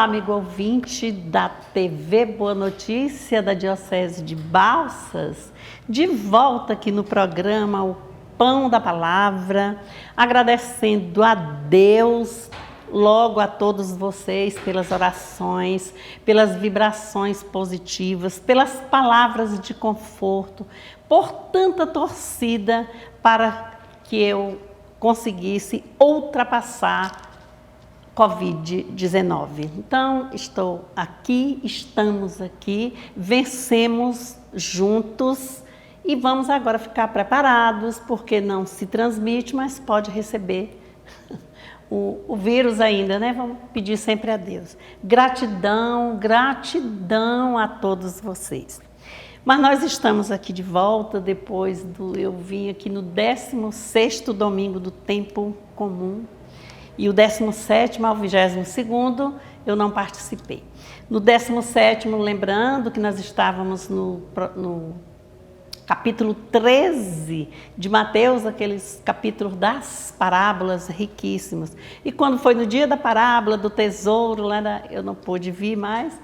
Olá, amigo ouvinte da TV Boa Notícia da Diocese de Balsas, de volta aqui no programa O Pão da Palavra, agradecendo a Deus, logo a todos vocês pelas orações, pelas vibrações positivas, pelas palavras de conforto, por tanta torcida para que eu conseguisse ultrapassar Covid-19. Então, estamos aqui, vencemos juntos e vamos agora ficar preparados, porque não se transmite, mas pode receber o vírus ainda, né? Vamos pedir sempre a Deus. Gratidão, gratidão a todos vocês. Mas nós estamos aqui de volta depois eu vim aqui no 16º domingo do tempo comum. E o 17º ao 22º eu não participei. No 17º, lembrando que nós estávamos no capítulo 13 de Mateus, aqueles capítulos das parábolas riquíssimas. E quando foi no dia da parábola do tesouro, eu não pude vir mais.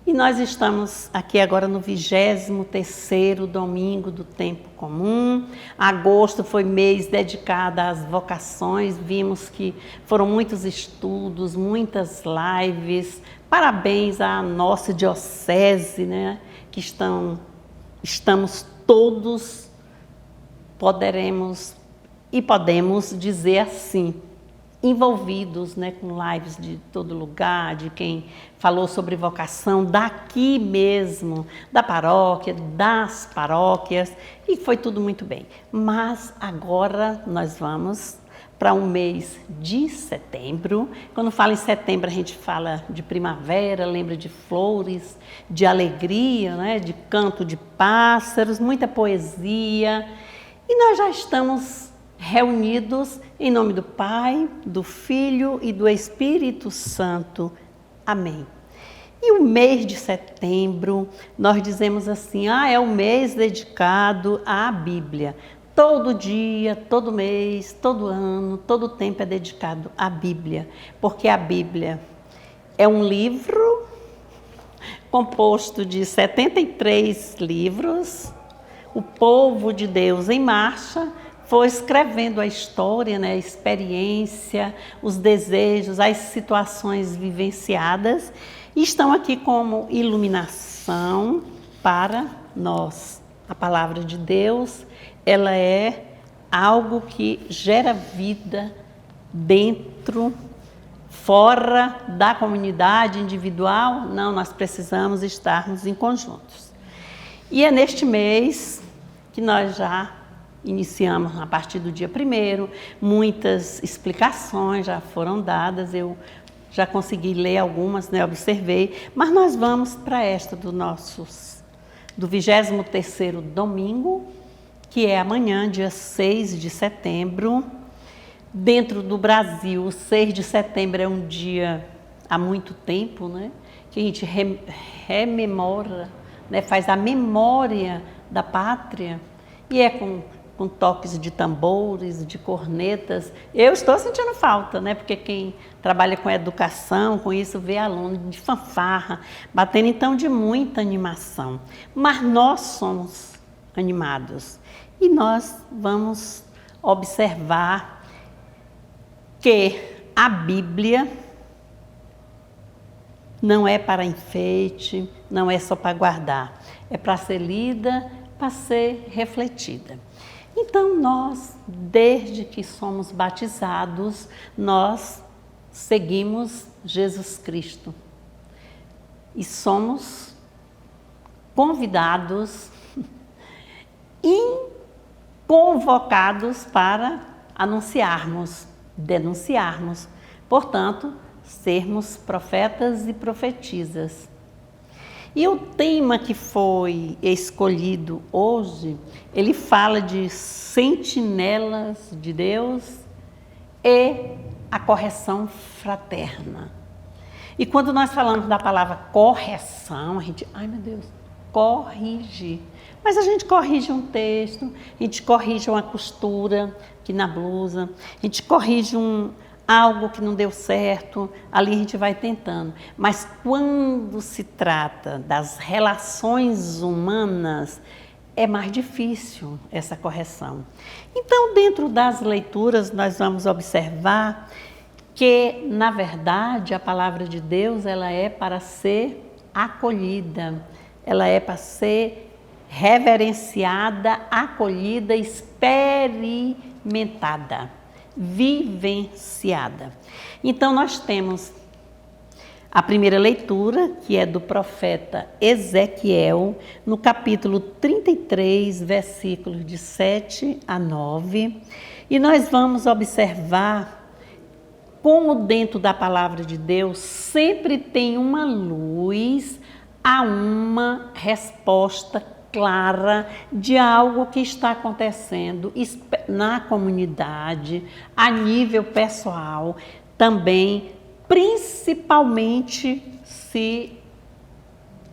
E nós estamos aqui agora no 23º domingo do tempo comum. Agosto foi mês dedicado às vocações, vimos que foram muitos estudos, muitas lives. Parabéns à nossa diocese, né? Que estamos todos, podemos dizer assim, envolvidos, né, com lives de todo lugar, de quem falou sobre vocação daqui mesmo, da paróquia, das paróquias, e foi tudo muito bem. Mas agora nós vamos para um mês de setembro. Quando fala em setembro, a gente fala de primavera, lembra de flores, de alegria, né, de canto de pássaros, muita poesia, e nós já estamos reunidos em nome do Pai, do Filho e do Espírito Santo. Amém. E o mês de setembro, nós dizemos assim, é o mês dedicado à Bíblia. Todo dia, todo mês, todo ano, todo tempo é dedicado à Bíblia, porque a Bíblia é um livro composto de 73 livros. O povo de Deus em marcha foi escrevendo a história, né, a experiência, os desejos, as situações vivenciadas, e estão aqui como iluminação para nós. A palavra de Deus, ela é algo que gera vida dentro, fora da comunidade individual. Não, nós precisamos estarmos em conjuntos. E é neste mês que nós já iniciamos a partir do dia 1º, muitas explicações já foram dadas, eu já consegui ler algumas, né, observei, mas nós vamos para esta do 23º domingo, que é amanhã, dia 6 de setembro. Dentro do Brasil, o 6 de setembro é um dia há muito tempo, né, que a gente rememora, né, faz a memória da pátria, e é com toques de tambores, de cornetas. Eu estou sentindo falta, né? Porque quem trabalha com educação, com isso, vê aluno de fanfarra, batendo então de muita animação. Mas nós somos animados e nós vamos observar que a Bíblia não é para enfeite, não é só para guardar, é para ser lida, para ser refletida. Então, nós, desde que somos batizados, nós seguimos Jesus Cristo e somos convidados e convocados para anunciarmos, denunciarmos, portanto, sermos profetas e profetisas. E o tema que foi escolhido hoje, ele fala de sentinelas de Deus e a correção fraterna. E quando nós falamos da palavra correção, a gente, ai meu Deus, corrige. Mas a gente corrige um texto, a gente corrige uma costura aqui na blusa, a gente corrige algo que não deu certo, ali a gente vai tentando. Mas quando se trata das relações humanas, é mais difícil essa correção. Então, dentro das leituras, nós vamos observar que, na verdade, a palavra de Deus, ela é para ser acolhida, ela é para ser reverenciada, acolhida, experimentada, vivenciada. Então, nós temos a primeira leitura, que é do profeta Ezequiel, no capítulo 33, versículos de 7 a 9, e nós vamos observar como dentro da palavra de Deus sempre tem uma luz a uma resposta clara de algo que está acontecendo na comunidade, a nível pessoal, também, principalmente se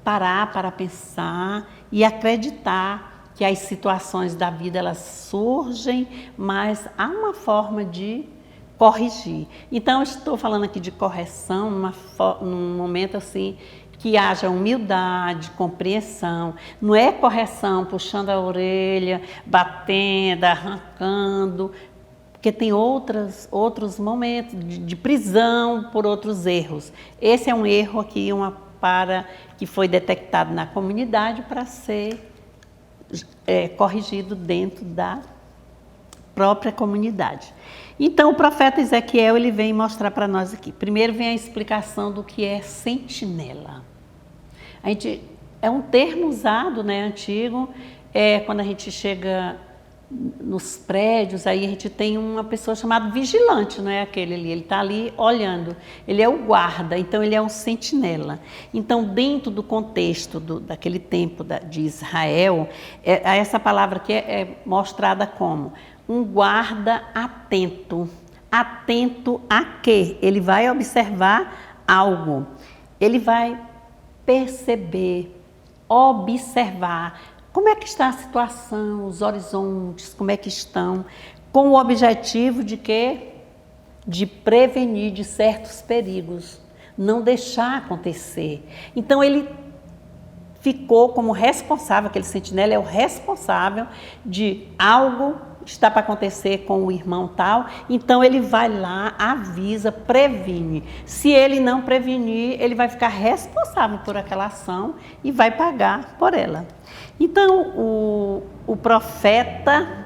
parar para pensar e acreditar que as situações da vida elas surgem, mas há uma forma de corrigir. Então, eu estou falando aqui de correção num momento assim que haja humildade, compreensão. Não é correção puxando a orelha, batendo, arrancando, porque tem outros momentos de prisão por outros erros. Esse é um erro aqui, que foi detectado na comunidade para ser corrigido dentro da própria comunidade. Então, o profeta Ezequiel, ele vem mostrar para nós aqui. Primeiro vem a explicação do que é sentinela. É um termo usado, né, antigo, quando a gente chega nos prédios, aí a gente tem uma pessoa chamada vigilante, não é aquele ali, ele está ali olhando, ele é o guarda, então ele é um sentinela. Então, dentro do contexto daquele tempo de Israel, essa palavra aqui é mostrada como um guarda atento. Atento a quê? Ele vai observar algo, ele vai perceber, observar como é que está a situação, os horizontes, como é que estão, com o objetivo de quê? De prevenir de certos perigos, não deixar acontecer. Então ele ficou como responsável, aquele sentinela é o responsável de algo está para acontecer com o irmão tal, então ele vai lá, avisa, previne. Se ele não prevenir, ele vai ficar responsável por aquela ação e vai pagar por ela. Então, o profeta,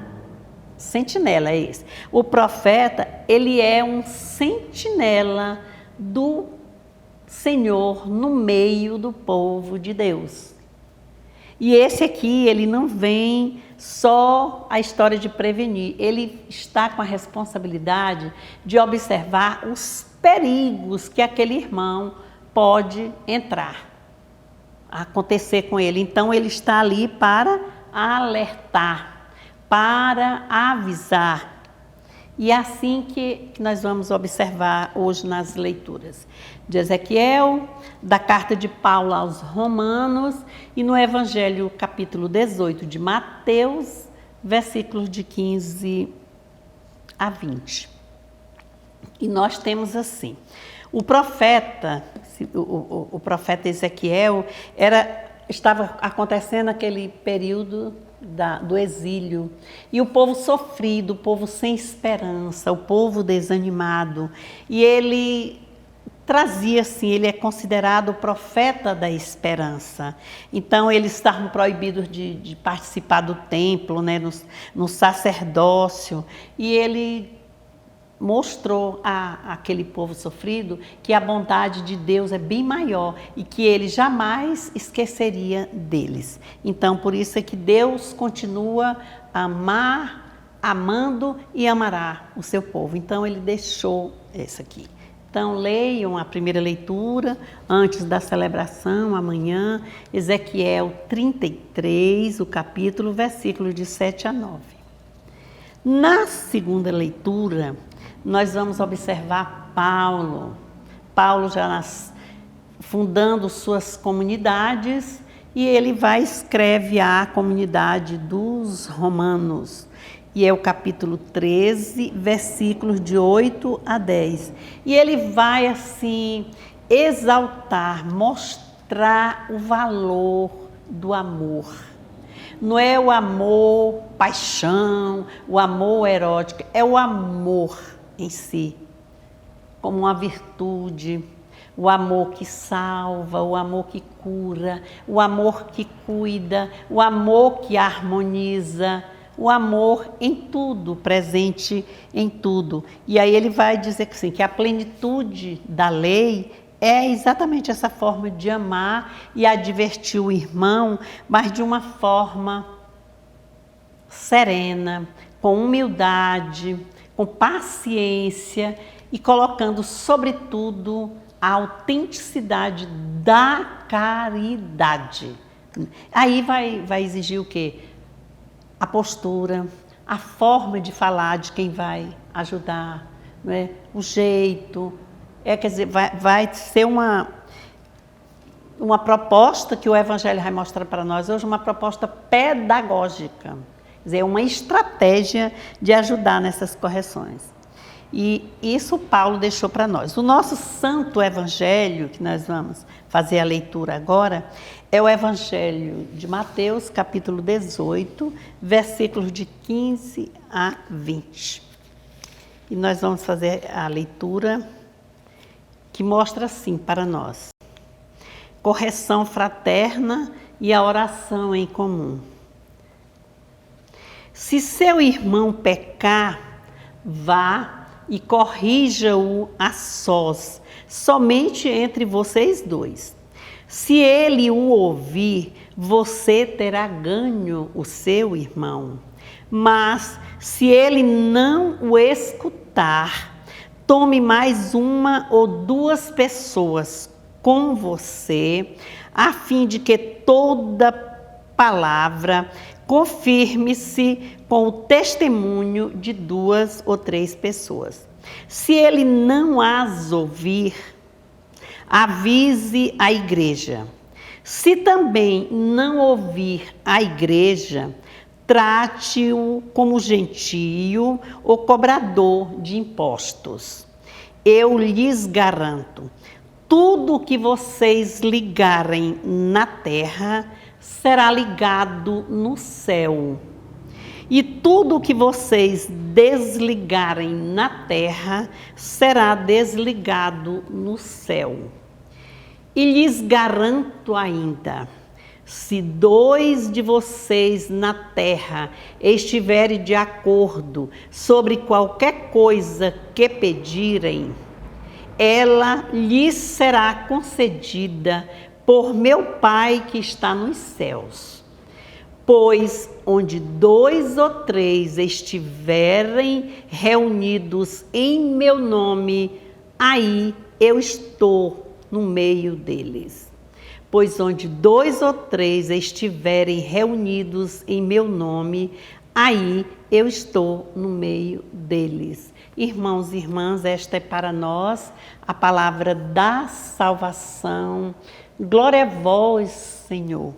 sentinela é esse, o profeta, ele é um sentinela do Senhor no meio do povo de Deus. E esse aqui, ele não vem só a história de prevenir, ele está com a responsabilidade de observar os perigos que aquele irmão pode acontecer com ele. Então, ele está ali para alertar, para avisar. E é assim que nós vamos observar hoje nas leituras de Ezequiel, da carta de Paulo aos Romanos e no Evangelho capítulo 18 de Mateus, versículos de 15 a 20. E nós temos assim, o profeta Ezequiel estava acontecendo aquele período do exílio, e o povo sofrido, o povo sem esperança, o povo desanimado, e ele trazia assim, ele é considerado o profeta da esperança. Então eles estavam proibidos de participar do templo, né, no sacerdócio, e ele mostrou àquele povo sofrido que a bondade de Deus é bem maior e que ele jamais esqueceria deles. Então, por isso é que Deus continua amando e amará o seu povo. Então, ele deixou isso aqui. Então, leiam a primeira leitura antes da celebração, amanhã, Ezequiel 33, o capítulo, versículo de 7 a 9. Na segunda leitura, nós vamos observar Paulo já fundando suas comunidades, e ele escreve à comunidade dos romanos. E é o capítulo 13, versículos de 8 a 10. E ele vai, assim, exaltar, mostrar o valor do amor. Não é o amor paixão, o amor erótico, é o amor em si, como uma virtude, o amor que salva, o amor que cura, o amor que cuida, o amor que harmoniza, o amor em tudo, presente em tudo. E aí ele vai dizer que, sim, que a plenitude da lei é exatamente essa forma de amar e advertir o irmão, mas de uma forma serena, com humildade, com paciência e colocando, sobretudo, a autenticidade da caridade. Aí vai exigir o quê? A postura, a forma de falar de quem vai ajudar, não é? O jeito. Quer dizer, vai ser uma proposta que o Evangelho vai mostrar para nós hoje, uma proposta pedagógica. Quer dizer, uma estratégia de ajudar nessas correções. E isso Paulo deixou para nós. O nosso santo Evangelho, que nós vamos fazer a leitura agora, é o Evangelho de Mateus, capítulo 18, versículos de 15 a 20. E nós vamos fazer a leitura que mostra assim para nós: correção fraterna e a oração em comum. Se seu irmão pecar, vá e corrija-o a sós, somente entre vocês dois. Se ele o ouvir, você terá ganho o seu irmão. Mas se ele não o escutar, tome mais uma ou duas pessoas com você, a fim de que toda palavra confirme-se com o testemunho de 2 ou 3 pessoas. Se ele não as ouvir, avise a igreja. Se também não ouvir a igreja, trate-o como gentio ou cobrador de impostos. Eu lhes garanto, tudo que vocês ligarem na terra será ligado no céu. E tudo que vocês desligarem na terra será desligado no céu. E lhes garanto ainda, se 2 de vocês na terra estiverem de acordo sobre qualquer coisa que pedirem, ela lhes será concedida por meu Pai que está nos céus. Pois onde 2 ou 3 estiverem reunidos em meu nome, aí eu estou no meio deles. Pois onde 2 ou 3 estiverem reunidos em meu nome, aí eu estou no meio deles. Irmãos e irmãs, esta é para nós a palavra da salvação. Glória a vós, Senhor.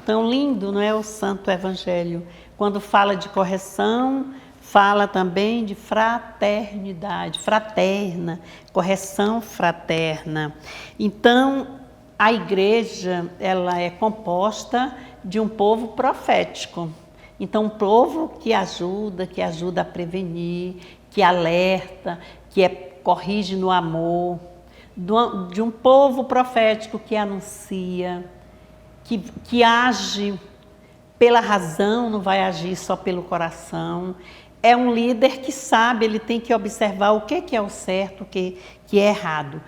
Tão lindo, não é, o Santo Evangelho? Quando fala de correção, fala também de fraternidade, fraterna, correção fraterna. Então, a igreja, ela é composta de um povo profético. Então, um povo que ajuda a prevenir, que alerta, corrige no amor. De um povo profético que anuncia, que age pela razão, não vai agir só pelo coração. É um líder que sabe, ele tem que observar o que é o certo, o que é errado.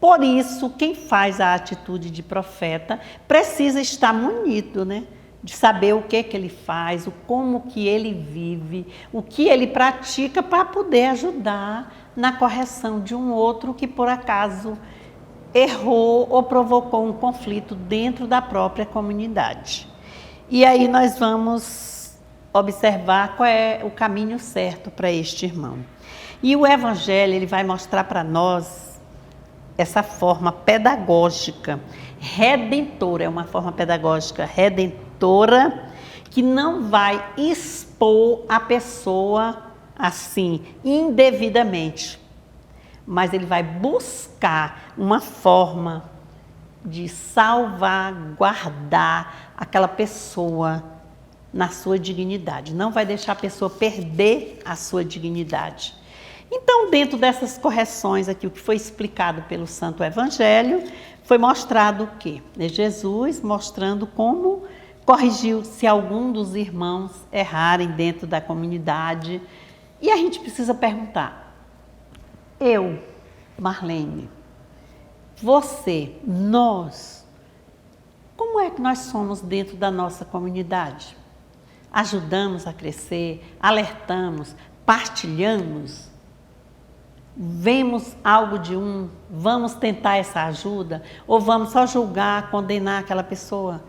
Por isso, quem faz a atitude de profeta precisa estar munido, né? De saber o que ele faz, como que ele vive, o que ele pratica para poder ajudar na correção de um outro que por acaso errou ou provocou um conflito dentro da própria comunidade. E aí nós vamos observar qual é o caminho certo para este irmão. E o Evangelho, ele vai mostrar para nós essa forma pedagógica, redentora, é uma forma pedagógica redentora, que não vai expor a pessoa assim, indevidamente, mas ele vai buscar uma forma de salvaguardar aquela pessoa na sua dignidade. Não vai deixar a pessoa perder a sua dignidade. Então, dentro dessas correções aqui, o que foi explicado pelo Santo Evangelho, foi mostrado o quê? Jesus mostrando como corrigiu se algum dos irmãos errarem dentro da comunidade. E a gente precisa perguntar, eu, Marlene, você, nós, como é que nós somos dentro da nossa comunidade? Ajudamos a crescer, alertamos, partilhamos, vemos algo de um, vamos tentar essa ajuda ou vamos só julgar, condenar aquela pessoa,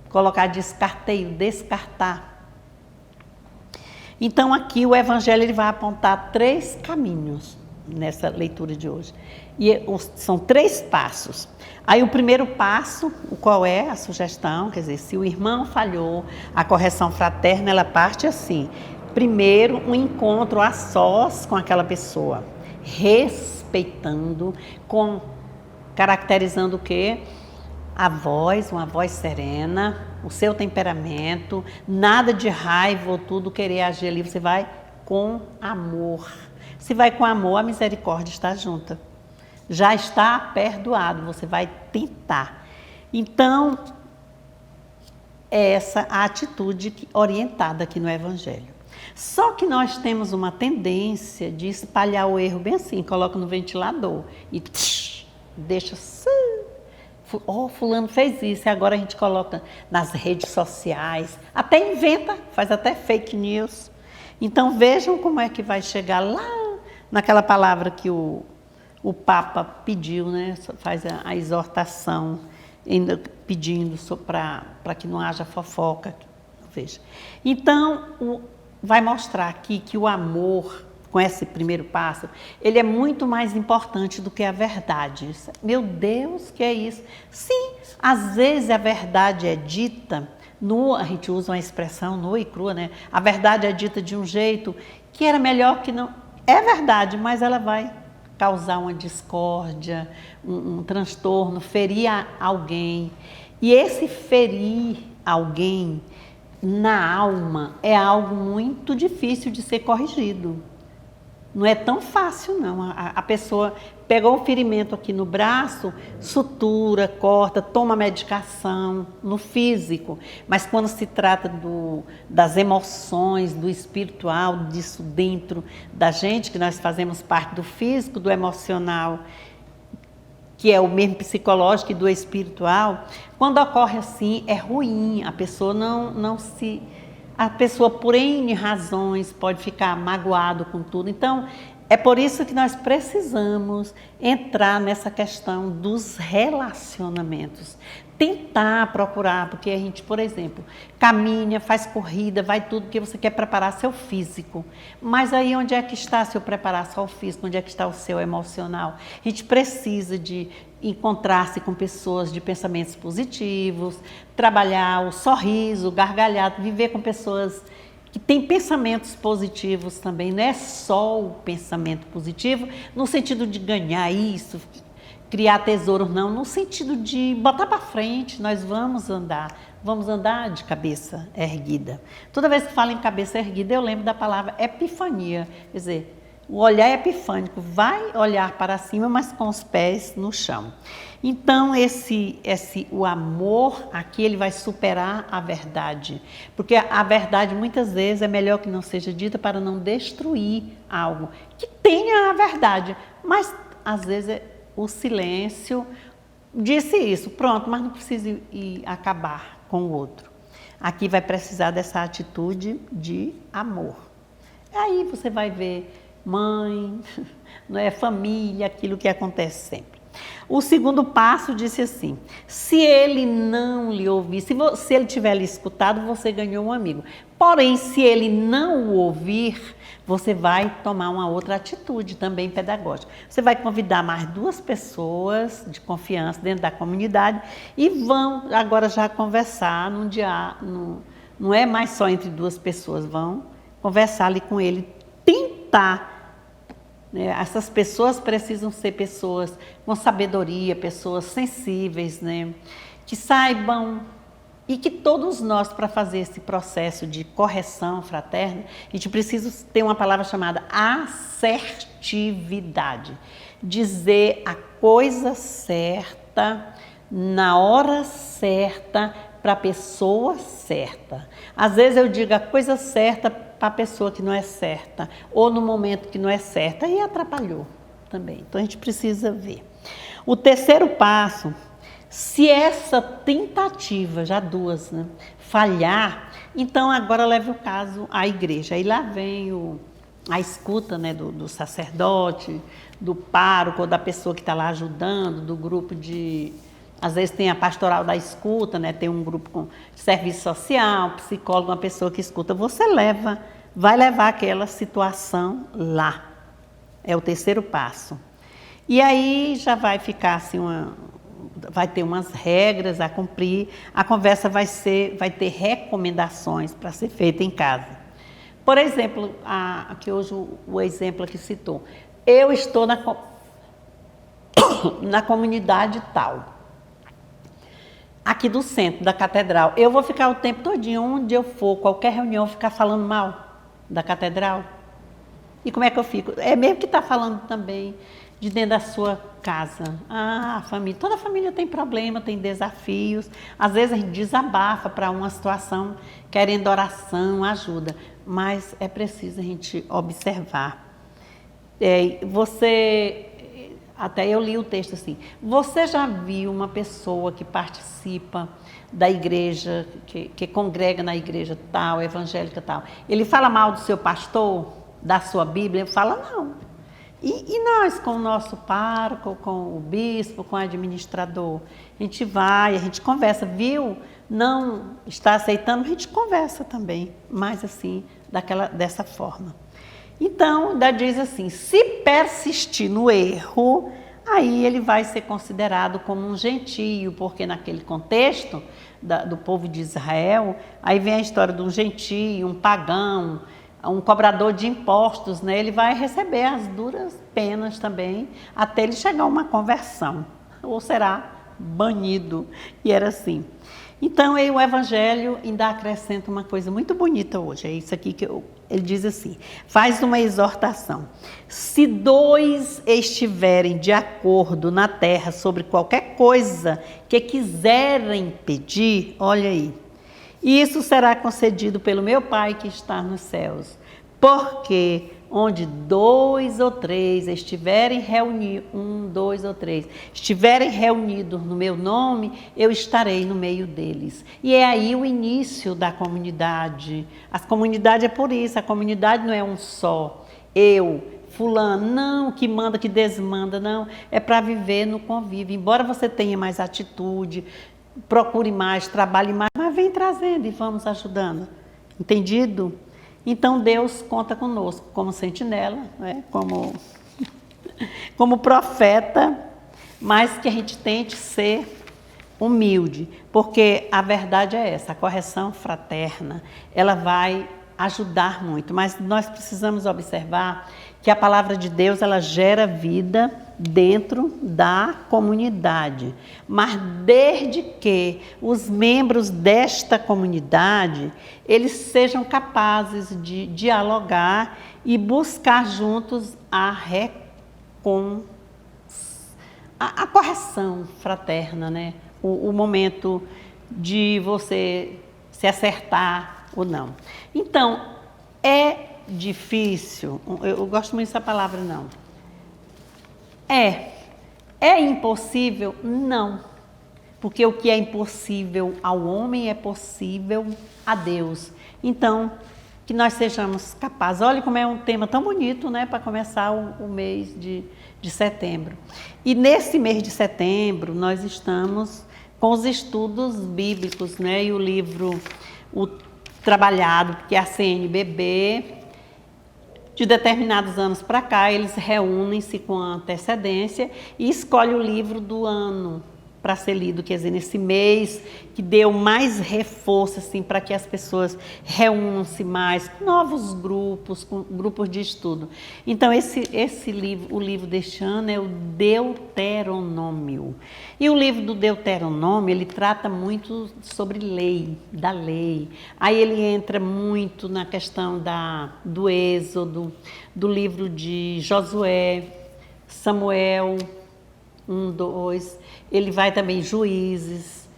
colocar descarteio, descartar? Então aqui o Evangelho ele vai apontar 3 caminhos nessa leitura de hoje. E são 3 passos. Aí o primeiro passo, o qual é a sugestão, quer dizer, se o irmão falhou, a correção fraterna, ela parte assim. Primeiro, um encontro a sós com aquela pessoa, respeitando, caracterizando o quê? A voz, uma voz serena, o seu temperamento, nada de raiva ou tudo querer agir ali, você vai com amor. Se vai com amor, a misericórdia está junta. Já está perdoado, você vai tentar. Então, essa é a atitude orientada aqui no Evangelho. Só que nós temos uma tendência de espalhar o erro bem assim, coloca no ventilador e deixa assim. Fulano fez isso, e agora a gente coloca nas redes sociais, até inventa, faz até fake news. Então vejam como é que vai chegar lá naquela palavra que o Papa pediu, né? Faz a exortação, ainda pedindo para que não haja fofoca. Veja. Então, vai mostrar aqui que o amor, com esse primeiro passo, ele é muito mais importante do que a verdade. Meu Deus, que é isso? Sim, às vezes a verdade é dita, a gente usa uma expressão nua e crua, né? A verdade é dita de um jeito que era melhor que não. É verdade, mas ela vai causar uma discórdia, um transtorno, ferir alguém. E esse ferir alguém na alma é algo muito difícil de ser corrigido. Não é tão fácil, não. A pessoa pegou um ferimento aqui no braço, sutura, corta, toma medicação no físico. Mas quando se trata das emoções, do espiritual, disso dentro da gente, que nós fazemos parte do físico, do emocional, que é o mesmo psicológico e do espiritual, quando ocorre assim, é ruim. A pessoa A pessoa, por N razões, pode ficar magoado com tudo. Então, é por isso que nós precisamos entrar nessa questão dos relacionamentos. Tentar procurar, porque a gente, por exemplo, caminha, faz corrida, vai tudo, porque você quer preparar seu físico. Mas aí onde é que está se eu preparar só o físico? Onde é que está o seu emocional? A gente precisa de encontrar-se com pessoas de pensamentos positivos, trabalhar o sorriso, o gargalhado, viver com pessoas que têm pensamentos positivos também. Não é só o pensamento positivo no sentido de ganhar isso, criar tesouros, não, no sentido de botar para frente. Nós vamos andar de cabeça erguida. Toda vez que falo em cabeça erguida, eu lembro da palavra epifania, quer dizer, o olhar epifânico, vai olhar para cima, mas com os pés no chão. Então, o amor aqui, ele vai superar a verdade, porque a verdade muitas vezes é melhor que não seja dita para não destruir algo, que tenha a verdade, mas às vezes o silêncio disse isso, pronto, mas não precisa ir acabar com o outro. Aqui vai precisar dessa atitude de amor. Aí você vai ver mãe, não é, família, aquilo que acontece sempre. O segundo passo disse assim, se ele não lhe ouvir, se ele tiver lhe escutado, você ganhou um amigo. Porém, se ele não o ouvir, você vai tomar uma outra atitude também pedagógica. Você vai convidar mais 2 pessoas de confiança dentro da comunidade e vão agora já conversar Não é mais só entre duas pessoas, vão conversar ali com ele, tentar, né? Essas pessoas precisam ser pessoas com sabedoria, pessoas sensíveis, né? Que saibam, e que todos nós, para fazer esse processo de correção fraterna, a gente precisa ter uma palavra chamada assertividade. Dizer a coisa certa, na hora certa, para a pessoa certa. Às vezes eu digo a coisa certa para a pessoa que não é certa, ou no momento que não é certa, e atrapalhou também. Então a gente precisa ver. O terceiro passo, se essa tentativa, já duas, né, falhar, então agora leve o caso à igreja. Aí lá vem a escuta, né, do sacerdote, do pároco, ou da pessoa que está lá ajudando, do grupo de... Às vezes tem a pastoral da escuta, né, tem um grupo com serviço social, psicólogo, uma pessoa que escuta. Você vai levar aquela situação lá. É o terceiro passo. E aí já vai ficar assim vai ter umas regras a cumprir, a conversa vai ter recomendações para ser feita em casa. Por exemplo, aqui hoje o exemplo que citou, eu estou na comunidade tal, aqui do centro, da catedral, eu vou ficar o tempo todinho, onde eu for, qualquer reunião, ficar falando mal da catedral? E como é que eu fico? É mesmo que está falando também de dentro da sua casa. A família, toda família tem problema, tem desafios. Às vezes a gente desabafa para uma situação, querendo oração, ajuda. Mas é preciso a gente observar. Até eu li o texto assim, você já viu uma pessoa que participa da igreja, que congrega na igreja tal, evangélica tal, ele fala mal do seu pastor, da sua Bíblia? Ele fala não. E nós, com o nosso pároco, com o bispo, com o administrador, a gente conversa, viu? Não está aceitando, a gente conversa também, mas assim, dessa forma. Então, ainda diz assim, se persistir no erro, aí ele vai ser considerado como um gentio, porque naquele contexto do povo de Israel, aí vem a história de um gentio, um pagão, um cobrador de impostos, né? Ele vai receber as duras penas também, até ele chegar a uma conversão, ou será banido, e era assim. Então, aí o Evangelho ainda acrescenta uma coisa muito bonita hoje, é isso aqui que ele diz assim, faz uma exortação, se dois estiverem de acordo na terra sobre qualquer coisa que quiserem pedir, olha aí, isso será concedido pelo meu Pai que está nos céus, porque onde dois ou três estiverem reunidos, estiverem reunidos no meu nome, eu estarei no meio deles. E é aí o início da comunidade. A comunidade é por isso, a comunidade não é um só, eu, fulano, não, que manda, que desmanda, não, é para viver no convívio. Embora você tenha mais atitude, procure mais, trabalhe mais, mas vem trazendo e vamos ajudando. Entendido? Então Deus conta conosco como sentinela, né? como profeta, mas que a gente tente ser humilde, porque a verdade é essa, a correção fraterna, ela vai ajudar muito, mas nós precisamos observar que a palavra de Deus, ela gera vida dentro da comunidade, mas desde que os membros desta comunidade, eles sejam capazes de dialogar e buscar juntos a correção fraterna, né? O momento de você se acertar ou não. Então, é difícil, eu gosto muito dessa palavra, não. É impossível? Não. Porque o que é impossível ao homem é possível a Deus. Então, que nós sejamos capazes. Olha como é um tema tão bonito, né, para começar o mês de setembro. E nesse mês de setembro, nós estamos com os estudos bíblicos, né, e o livro trabalhado, que é a CNBB, de determinados anos para cá, eles reúnem-se com antecedência e escolhem o livro do ano. para ser lido, quer dizer, nesse mês, que deu mais reforço assim, para que as pessoas reúnam-se mais, com novos grupos, com grupos de estudo. Então, esse livro, o livro deste ano é o Deuteronômio. E o livro do Deuteronômio, ele trata muito sobre lei, da lei. Aí ele entra muito na questão do Êxodo, do livro de Josué, Samuel, 1, 2, ele vai também Juízes,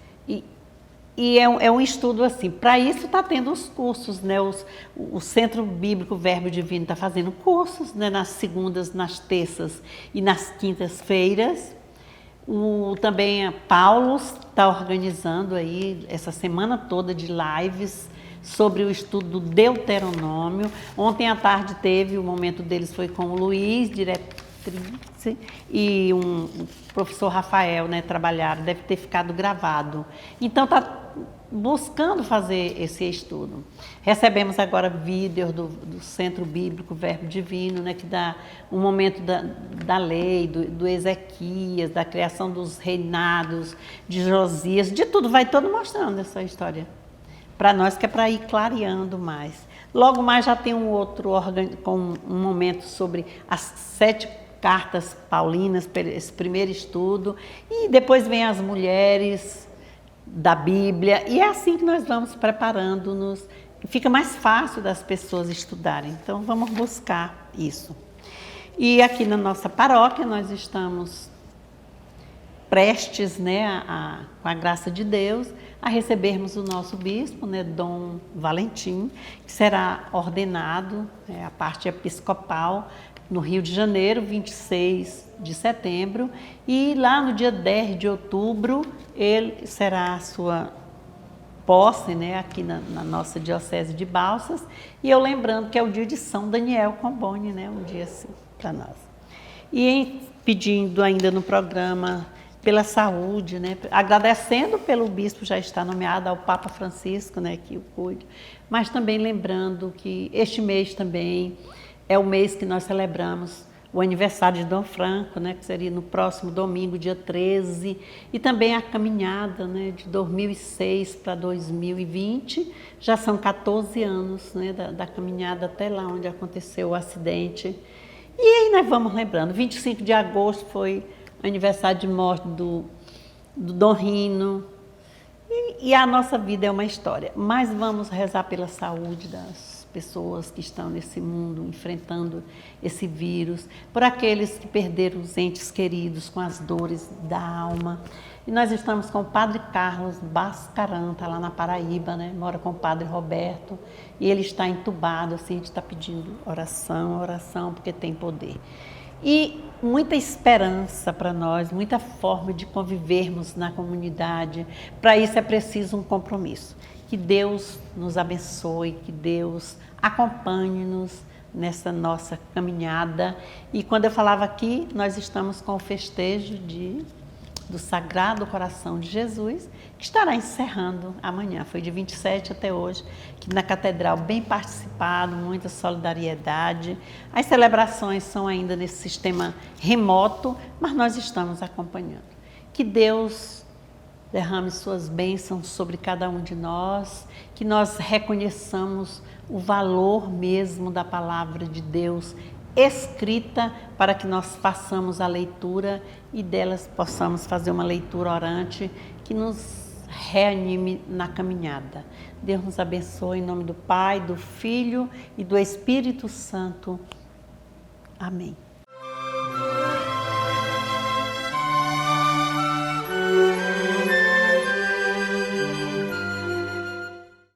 e é um estudo assim. Para isso está tendo os cursos, né? O Centro Bíblico Verbo Divino está fazendo cursos, né? Nas segundas, nas terças e nas quintas-feiras. Também Paulo está organizando aí essa semana toda de lives sobre o estudo do Deuteronômio. Ontem à tarde teve, o momento deles foi com o Luiz, direto e o professor Rafael, né, trabalharam, deve ter ficado gravado. Então, está buscando fazer esse estudo. Recebemos agora vídeos do Centro Bíblico Verbo Divino, né, que dá um momento da lei, do Ezequias, da criação dos reinados, de Josias, de tudo, vai todo mostrando essa história. Para nós que é para ir clareando mais. Logo mais já tem um outro com um momento sobre as 7 cartas paulinas, esse primeiro estudo, e depois vem as mulheres da Bíblia, e é assim que nós vamos preparando-nos, fica mais fácil das pessoas estudarem, então vamos buscar isso. E aqui na nossa paróquia nós estamos prestes, né, com a graça de Deus, a recebermos o nosso bispo, né, Dom Valentim, que será ordenado, a parte episcopal, no Rio de Janeiro, 26 de setembro, e lá no dia 10 de outubro, ele será a sua posse, né, aqui na nossa Diocese de Balsas, e eu lembrando que é o dia de São Daniel Comboni, né, um dia assim para nós. E pedindo ainda no programa pela saúde, né, agradecendo pelo bispo já estar nomeado, ao Papa Francisco, né, que o cuide, mas também lembrando que este mês também é o mês que nós celebramos o aniversário de Dom Franco, né, que seria no próximo domingo, dia 13, e também a caminhada, né, de 2006 para 2020, já são 14 anos, né, da caminhada até lá onde aconteceu o acidente. E aí nós vamos lembrando, 25 de agosto foi aniversário de morte do Dom Rino, e a nossa vida é uma história, mas vamos rezar pela saúde das pessoas que estão nesse mundo enfrentando esse vírus, por aqueles que perderam os entes queridos com as dores da alma. E nós estamos com o Padre Carlos Bascaran, está lá na Paraíba, né? Mora com o Padre Roberto, e ele está entubado, assim, a gente está pedindo oração, porque tem poder. E muita esperança para nós, muita forma de convivermos na comunidade. Para isso é preciso um compromisso. Que Deus nos abençoe, que Deus acompanhe-nos nessa nossa caminhada. E quando eu falava aqui, nós estamos com o festejo do Sagrado Coração de Jesus, que estará encerrando amanhã. Foi de 27 até hoje, que na Catedral, bem participado, muita solidariedade. As celebrações são ainda nesse sistema remoto, mas nós estamos acompanhando. Que Deus derrame suas bênçãos sobre cada um de nós, que nós reconheçamos o valor mesmo da palavra de Deus escrita, para que nós façamos a leitura e delas possamos fazer uma leitura orante que nos reanime na caminhada. Deus nos abençoe em nome do Pai, do Filho e do Espírito Santo. Amém.